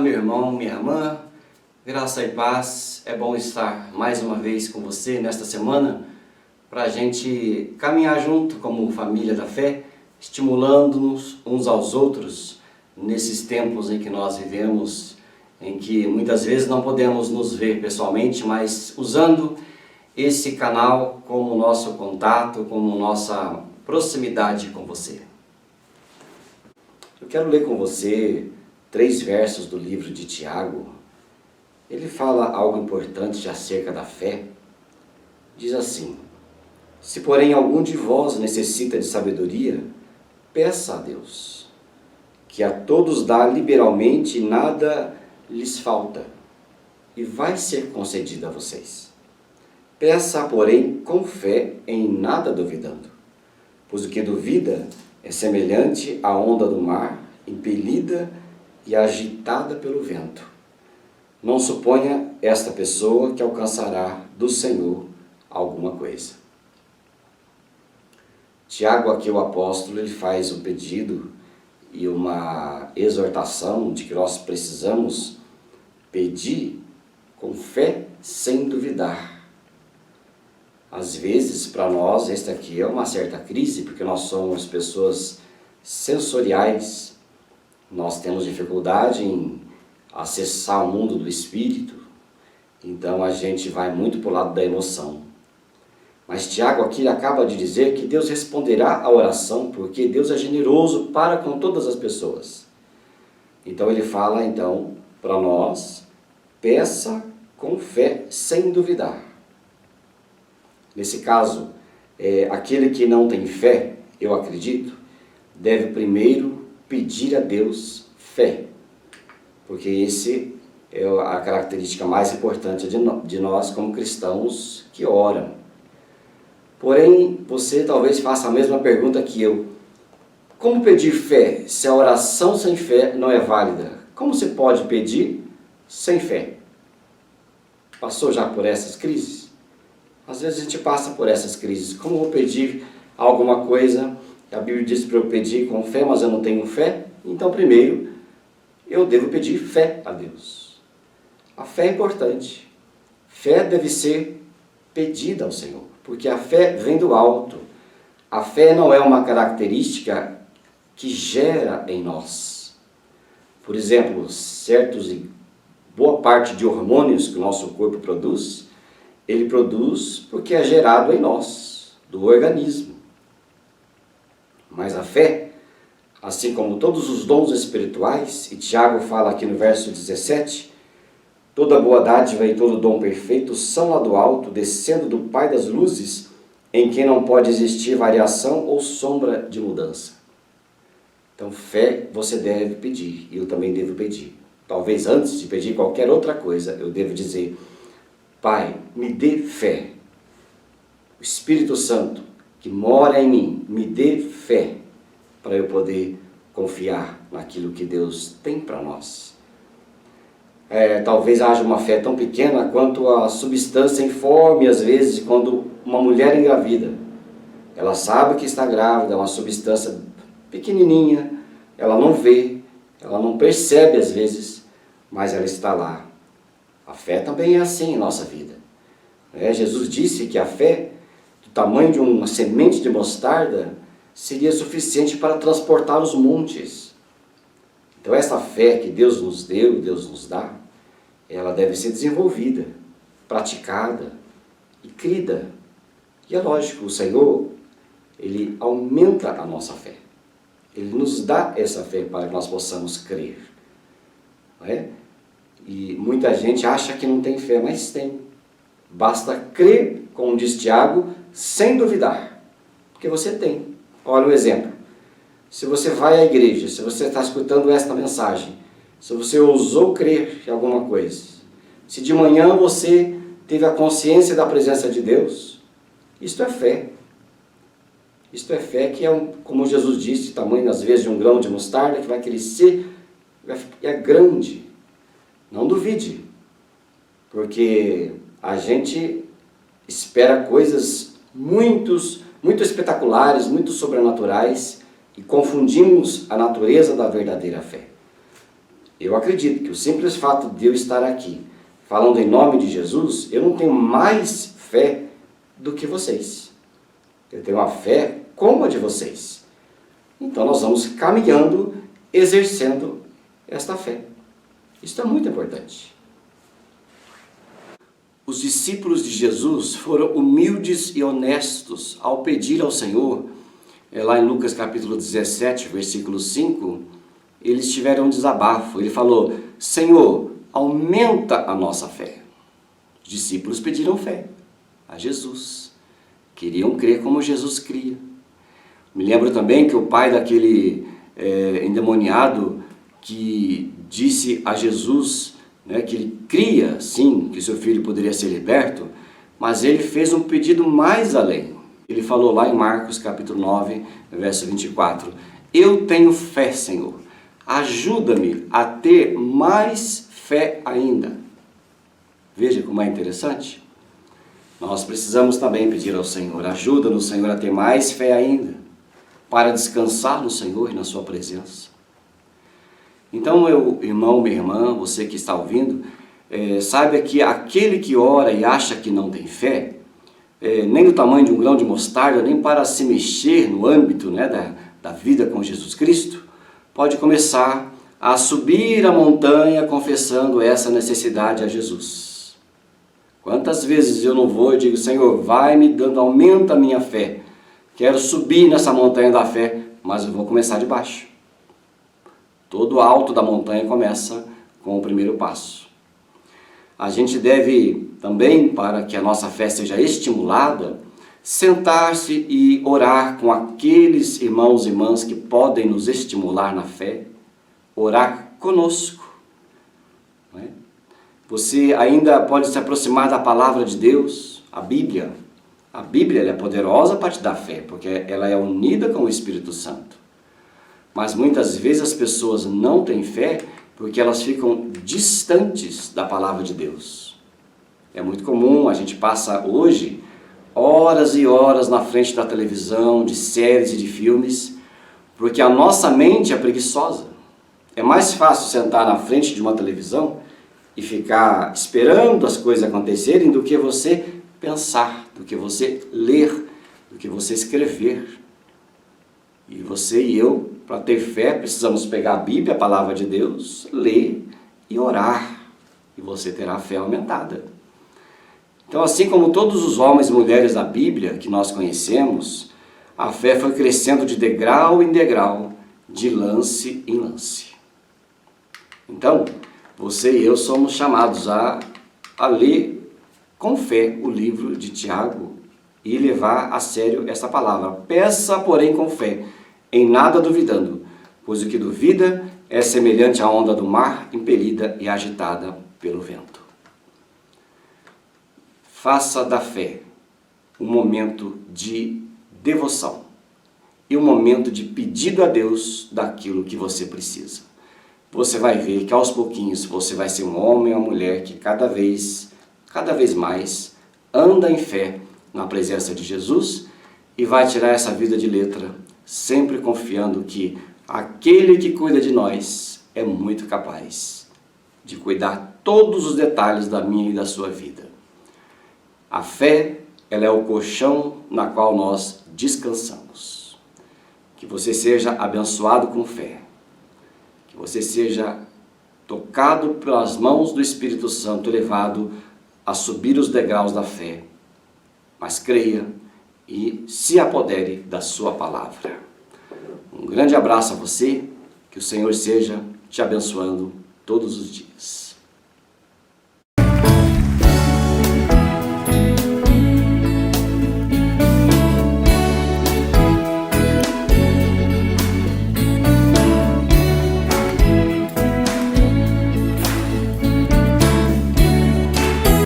meu irmão, minha irmã, graça e paz. É bom estar mais uma vez com você nesta semana para a gente caminhar junto como família da fé, estimulando-nos uns aos outros nesses tempos em que nós vivemos, em que muitas vezes não podemos nos ver pessoalmente, mas usando esse canal como nosso contato, como nossa proximidade com você. Eu quero ler com você 3 versos do livro de Tiago. Ele fala algo importante acerca da fé. Diz assim: se porém algum de vós necessita de sabedoria, peça a Deus, que a todos dá liberalmente e nada lhes falta, e vai ser concedida a vocês. Peça, porém, com fé, em nada duvidando, pois o que duvida é semelhante à onda do mar, impelida e agitada pelo vento. Não suponha esta pessoa que alcançará do Senhor alguma coisa. Tiago, aqui o apóstolo, ele faz um pedido e uma exortação de que nós precisamos pedir com fé sem duvidar. Às vezes, para nós, esta aqui é uma certa crise, porque nós somos pessoas sensoriais, nós temos dificuldade em acessar o mundo do espírito, então a gente vai muito para o lado da emoção. Mas Tiago aqui acaba de dizer que Deus responderá à oração, porque Deus é generoso para com todas as pessoas. Então ele fala, para nós, peça com fé sem duvidar. Nesse caso, aquele que não tem fé, eu acredito, deve primeiro pedir a Deus fé, porque esse é a característica mais importante de nós como cristãos que oram. Porém, você talvez faça a mesma pergunta que eu: como pedir fé se a oração sem fé não é válida? Como se pode pedir sem fé? Passou já por essas crises? Às vezes a gente passa por essas crises. Como eu vou pedir alguma coisa? A Bíblia diz para eu pedir com fé, mas eu não tenho fé. Então, primeiro, eu devo pedir fé a Deus. A fé é importante. Fé deve ser pedida ao Senhor, porque a fé vem do alto. A fé não é uma característica que gera em nós. Por exemplo, boa parte de hormônios que o nosso corpo produz, ele produz porque é gerado em nós, do organismo. Mas a fé, assim como todos os dons espirituais, e Tiago fala aqui no verso 17, toda boa dádiva e todo dom perfeito são lá do alto, descendo do Pai das luzes, em quem não pode existir variação ou sombra de mudança. Então, fé você deve pedir, e eu também devo pedir. Talvez antes de pedir qualquer outra coisa, eu devo dizer: Pai, me dê fé. O Espírito Santo que mora em mim, me dê fé para eu poder confiar naquilo que Deus tem para nós. Talvez haja uma fé tão pequena quanto a substância informe, às vezes, quando uma mulher engravida. Ela sabe que está grávida, é uma substância pequenininha, ela não vê, ela não percebe às vezes, mas ela está lá. A fé também é assim em nossa vida. Jesus disse que a fé, do tamanho de uma semente de mostarda, seria suficiente para transportar os montes. Então essa fé que Deus nos deu, Deus nos dá, ela deve ser desenvolvida, praticada e crida. E é lógico, o Senhor, Ele aumenta a nossa fé. Ele nos dá essa fé para que nós possamos crer. Não é? E muita gente acha que não tem fé, mas tem. Basta crer, como diz Tiago, sem duvidar. Porque você tem. Olha o exemplo. Se você vai à igreja, se você está escutando esta mensagem, se você ousou crer em alguma coisa, se de manhã você teve a consciência da presença de Deus, isto é fé. Isto é fé que é, como Jesus disse, tamanho às vezes de um grão de mostarda, que vai crescer, é grande. Não duvide, porque a gente espera coisas muito espetaculares, muito sobrenaturais, e confundimos a natureza da verdadeira fé. Eu acredito que o simples fato de eu estar aqui, falando em nome de Jesus, eu não tenho mais fé do que vocês. Eu tenho uma fé como a de vocês. Então nós vamos caminhando, exercendo esta fé. Isso é muito importante. Os discípulos de Jesus foram humildes e honestos ao pedir ao Senhor, lá em Lucas capítulo 17, versículo 5, eles tiveram um desabafo. Ele falou: Senhor, aumenta a nossa fé. Os discípulos pediram fé a Jesus. Queriam crer como Jesus cria. Me lembro também que o pai daquele endemoniado que disse a Jesus, que ele cria, sim, que seu filho poderia ser liberto, mas ele fez um pedido mais além. Ele falou lá em Marcos capítulo 9, verso 24, eu tenho fé, Senhor, ajuda-me a ter mais fé ainda. Veja como é interessante. Nós precisamos também pedir ao Senhor, ajuda-nos, Senhor, a ter mais fé ainda, para descansar no Senhor e na sua presença. Então, meu irmão, minha irmã, você que está ouvindo, saiba que aquele que ora e acha que não tem fé, nem do tamanho de um grão de mostarda, nem para se mexer no âmbito da vida com Jesus Cristo, pode começar a subir a montanha confessando essa necessidade a Jesus. Quantas vezes eu não vou e digo, Senhor, vai me dando, aumenta a minha fé. Quero subir nessa montanha da fé, mas eu vou começar de baixo. Todo o alto da montanha começa com o primeiro passo. A gente deve também, para que a nossa fé seja estimulada, sentar-se e orar com aqueles irmãos e irmãs que podem nos estimular na fé, orar conosco. Não é? Você ainda pode se aproximar da palavra de Deus, a Bíblia. A Bíblia ela é poderosa para te dar fé, porque ela é unida com o Espírito Santo. Mas muitas vezes as pessoas não têm fé porque elas ficam distantes da palavra de Deus. É muito comum, a gente passa hoje horas e horas na frente da televisão, de séries e de filmes, porque a nossa mente é preguiçosa. É mais fácil sentar na frente de uma televisão e ficar esperando as coisas acontecerem do que você pensar, do que você ler, do que você escrever. E você e eu, para ter fé, precisamos pegar a Bíblia, a palavra de Deus, ler e orar. E você terá a fé aumentada. Então, assim como todos os homens e mulheres da Bíblia que nós conhecemos, a fé foi crescendo de degrau em degrau, de lance em lance. Então, você e eu somos chamados a ler com fé o livro de Tiago e levar a sério essa palavra. Peça, porém, com fé, em nada duvidando, pois o que duvida é semelhante à onda do mar, impelida e agitada pelo vento. Faça da fé um momento de devoção e um momento de pedido a Deus daquilo que você precisa. Você vai ver que aos pouquinhos você vai ser um homem ou uma mulher que cada vez mais anda em fé na presença de Jesus e vai tirar essa vida de letra, sempre confiando que aquele que cuida de nós é muito capaz de cuidar todos os detalhes da minha e da sua vida. A fé, ela é o colchão na qual nós descansamos. Que você seja abençoado com fé. Que você seja tocado pelas mãos do Espírito Santo, levado a subir os degraus da fé. Mas creia e se apodere da sua palavra. Um grande abraço a você, que o Senhor seja te abençoando todos os dias.